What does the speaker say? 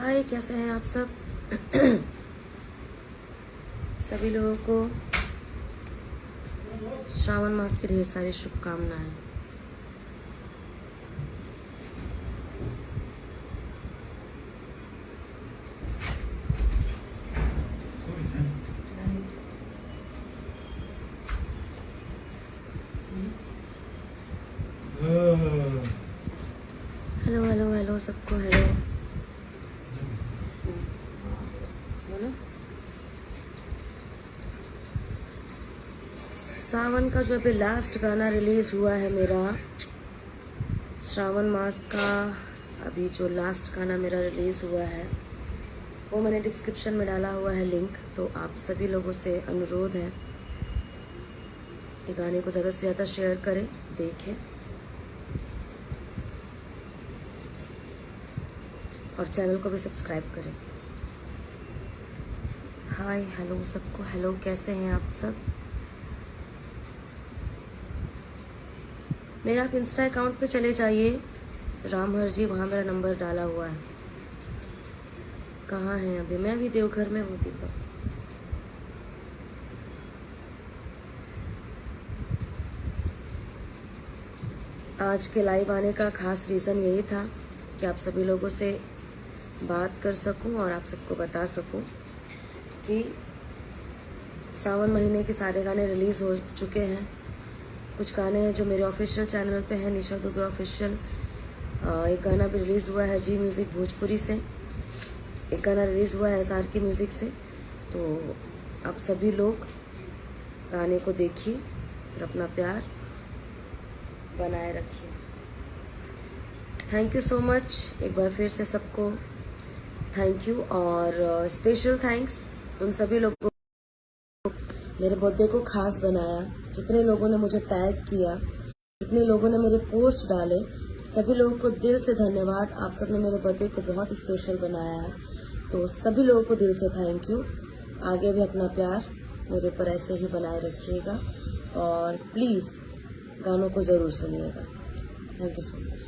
हाय, कैसे हैं आप सब? सभी लोगों को श्रावण मास की ढेर सारी शुभकामनाएं। हेलो हेलो हेलो सबको हेलो। बोलो। सावन का जो अभी लास्ट गाना रिलीज हुआ है मेरा, श्रावण मास का अभी जो लास्ट गाना मेरा रिलीज हुआ है वो मैंने डिस्क्रिप्शन में डाला हुआ है लिंक। तो आप सभी लोगों से अनुरोध है कि गाने को ज़्यादा से ज़्यादा शेयर करें, देखें और चैनल को भी सब्सक्राइब करें। हाय हेलो सबको हेलो, कैसे हैं आप सब? मेरा आप इंस्टा अकाउंट पे चले जाइए, रामहर जी, वहाँ मेरा नंबर डाला हुआ है। कहाँ हैं अभी? मैं अभी देवघर में हूँ दीपक। आज के लाइव आने का खास रीज़न यही था कि आप सभी लोगों से बात कर सकूं और आप सबको बता सकूं कि सावन महीने के सारे गाने रिलीज़ हो चुके हैं। कुछ गाने हैं जो मेरे ऑफिशियल चैनल पे हैं, निशा दुबे ऑफिशियल। एक गाना भी रिलीज़ हुआ है जी म्यूज़िक भोजपुरी से, एक गाना रिलीज़ हुआ है SR की म्यूज़िक से। तो आप सभी लोग गाने को देखिए और अपना प्यार बनाए रखिए। थैंक यू सो मच एक बार फिर से सबको थैंक यू। और स्पेशल थैंक्स उन सभी लोगों को मेरे बर्थडे को खास बनाया, जितने लोगों ने मुझे टैग किया, जितने लोगों ने मेरे पोस्ट डाले, सभी लोगों को दिल से धन्यवाद। आप सब ने मेरे बर्थडे को बहुत स्पेशल बनाया है, तो सभी लोगों को दिल से थैंक यू। आगे भी अपना प्यार मेरे ऊपर ऐसे ही बनाए रखिएगा और प्लीज़ गानों को ज़रूर सुनिएगा। Thank you so much.